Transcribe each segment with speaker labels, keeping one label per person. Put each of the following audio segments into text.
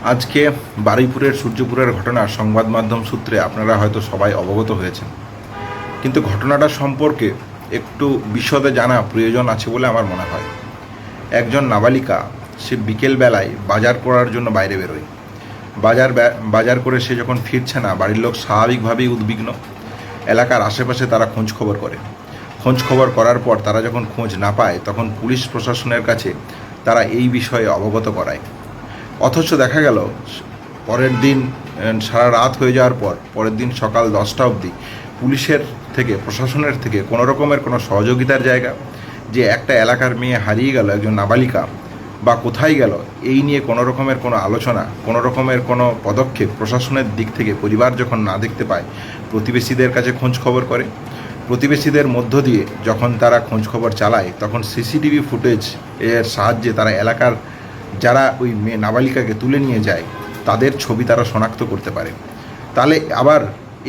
Speaker 1: আজকে বারুইপুরের সূর্যপুরের ঘটনা সংবাদ মাধ্যম সূত্রে আপনারা হয়তো সবাই অবগত হয়েছেন, কিন্তু ঘটনাটা সম্পর্কে একটু বিশদে জানা প্রয়োজন আছে বলে আমার মনে হয়। একজন নাবালিকা সে বিকেলবেলায় বাজার করার জন্য বাইরে বেরোয়। বাজার করে সে যখন ফিরছে না, বাড়ির লোক স্বাভাবিকভাবেই উদ্বিগ্ন। এলাকার আশেপাশে তারা খোঁজ খবর করার পর তারা যখন খোঁজ না পায়, তখন পুলিশ প্রশাসনের কাছে তারা এই বিষয়ে অবগত করায়। অথচ দেখা গেল পরের দিন সারা রাত হয়ে যাওয়ার পর পরের দিন সকাল 10টা অবধি পুলিশের থেকে, প্রশাসনের থেকে কোনো রকমের কোনো সহযোগিতার জায়গা, যে একটা এলাকার মেয়ে হারিয়ে গেল, একজন নাবালিকা বা কোথায় গেল, এই নিয়ে কোনো রকমের কোনো আলোচনা, কোনো রকমের কোনো পদক্ষেপ প্রশাসনের দিক থেকে পরিবার যখন না দেখতে পায়, প্রতিবেশীদের কাছে খোঁজ খবর করে। প্রতিবেশীদের মধ্য দিয়ে যখন তারা খোঁজ খবর চালায়, তখন সিসিটিভি ফুটেজ এর সাহায্যে তারা এলাকার যারা ওই মেয়ে নাবালিকাকে তুলে নিয়ে যায় তাদের ছবি তারা শনাক্ত করতে পারে। তাহলে আবার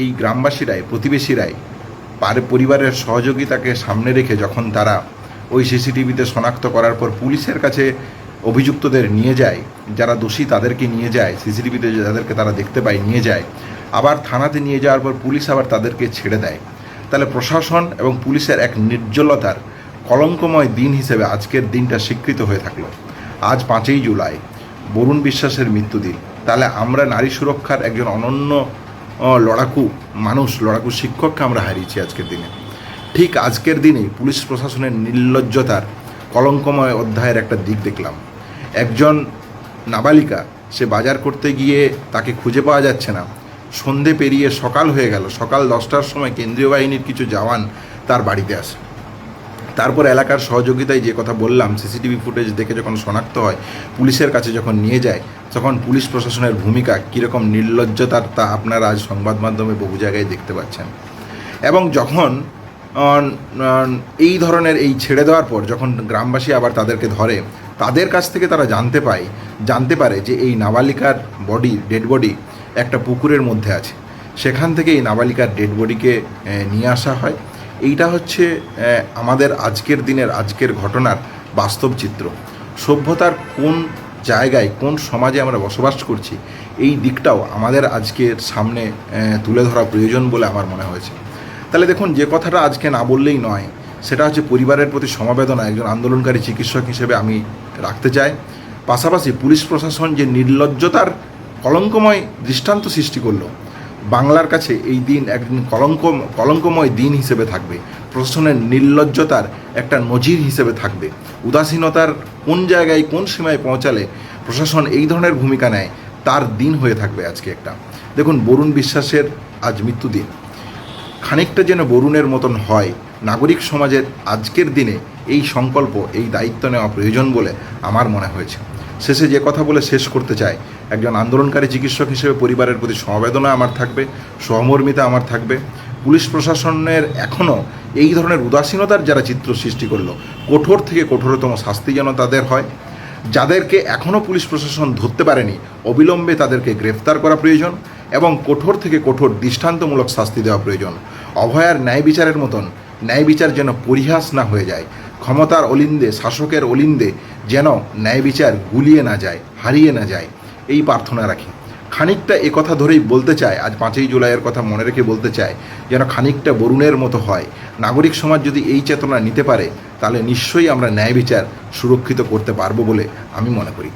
Speaker 1: এই গ্রামবাসীরাই, প্রতিবেশীরাই পরিবারের সহযোগিতাকে সামনে রেখে যখন তারা ওই সিসিটিভিতে শনাক্ত করার পর পুলিশের কাছে অভিযুক্তদের নিয়ে যায়, যারা দোষী তাদেরকে নিয়ে যায়, সিসিটিভিতে যাদেরকে তারা দেখতে পায় নিয়ে যায়, আবার থানাতে নিয়ে যাওয়ার পর পুলিশ আবার তাদেরকে ছেড়ে দেয়, তাহলে প্রশাসন এবং পুলিশের এক নির্জলতার কলঙ্কময় দিন হিসেবে আজকের দিনটা স্বীকৃত হয়ে থাকলো। আজ 5ই জুলাই, বরুণ বিশ্বাসের মৃত্যুদিন। তাহলে আমরা নারী সুরক্ষার একজন অনন্য লড়াকু মানুষ, লড়াকু শিক্ষককে আমরা হারিয়েছি আজকের দিনে। ঠিক আজকের দিনেই পুলিশ প্রশাসনের নির্লজ্জতার কলঙ্কময় অধ্যায়ের একটা দিক দেখলাম। একজন নাবালিকা, সে বাজার করতে গিয়ে তাকে খুঁজে পাওয়া যাচ্ছে না। সন্ধে পেরিয়ে সকাল হয়ে গেল, সকাল 10টার সময় কেন্দ্রীয় বাহিনীর কিছু জওয়ান তার বাড়িতে আসে। তারপর এলাকার সহযোগিতায় যে কথা বললাম, সিসিটিভি ফুটেজ দেখে যখন শনাক্ত হয়, পুলিশের কাছে যখন নিয়ে যায়, তখন পুলিশ প্রশাসনের ভূমিকা কীরকম নির্লজ্জতার তা আপনারা আজ সংবাদ মাধ্যমে বহু জায়গায় দেখতে পাচ্ছেন। এবং যখন এই ধরনের এই ছেড়ে দেওয়ার পর যখন গ্রামবাসী আবার তাদেরকে ধরে, তাদের কাছ থেকে তারা জানতে পারে যে এই নাবালিকার ডেড বডি একটা পুকুরের মধ্যে আছে। সেখান থেকে এই নাবালিকার ডেড বডিকে নিয়ে আসা হয়। এইটা হচ্ছে আমাদের আজকের দিনের, আজকের ঘটনার বাস্তব চিত্র। সভ্যতার কোন জায়গায়, কোন সমাজে আমরা বসবাস করছি, এই দিকটাও আমাদের আজকের সামনে তুলে ধরা প্রয়োজন বলে আমার মনে হয়েছে। তাহলে দেখুন, যে কথাটা আজকে না বললেই নয়, সেটা হচ্ছে পরিবারের প্রতি সমবেদনা একজন আন্দোলনকারী চিকিৎসক হিসেবে আমি রাখতে চাই। পাশাপাশি পুলিশ প্রশাসন যে নির্লজ্জতার কলঙ্কময় দৃষ্টান্ত সৃষ্টি করলো, বাংলার কাছে এই দিন একদিন কলঙ্কময় দিন হিসেবে থাকবে। প্রশাসনের নির্লজ্জতার একটা নজির হিসেবে থাকবে। উদাসীনতার কোন জায়গায়, কোন সীমায় পৌঁছালে প্রশাসন এই ধরনের ভূমিকা নেয়, তার দিন হয়ে থাকবে আজকে একটা। দেখুন, বরুণ বিশ্বাসের আজ মৃত্যুদিন, খানিকটা যেন বরুণের মতন হয়। নাগরিক সমাজের আজকের দিনে এই সংকল্প, এই দায়িত্ব নেওয়া প্রয়োজন বলে আমার মনে হয়েছে। শেষে যে কথা বলে শেষ করতে চাই, একজন আন্দোলনকারী চিকিৎসক হিসেবে পরিবারের প্রতি সমবেদনা আমার থাকবে, সহমর্মিতা আমার থাকবে। পুলিশ প্রশাসনের এখনও এই ধরনের উদাসীনতার যারা চিত্র সৃষ্টি করলো, কঠোর থেকে কঠোরতম শাস্তি যেন তাদের হয়। যাদেরকে এখনও পুলিশ প্রশাসন ধরতে পারেনি, অবিলম্বে তাদেরকে গ্রেফতার করা প্রয়োজন এবং কঠোর থেকে কঠোর দৃষ্টান্তমূলক শাস্তি দেওয়া প্রয়োজন। অভয়ার ন্যায় বিচারের মতন ন্যায় বিচার যেন পরিহাস না হয়ে যায়। ক্ষমতার অলিন্দে, শাসকের অলিন্দে যেন ন্যায় বিচার গুলিয়ে না যায়, হারিয়ে না যায়, এই প্রার্থনা রাখি। খানিকটা কথা ধরেই বলতে চাই, আজ 5ই জুলাইয়ের কথা মনে রেখে বলতে চাই, যেন খানিকটা বরুণের মতো হয়। নাগরিক সমাজ যদি এই চেতনা নিতে পারে, তাহলে নিশ্চয়ই আমরা ন্যায় বিচার সুরক্ষিত করতে পারবো বলে আমি মনে করি।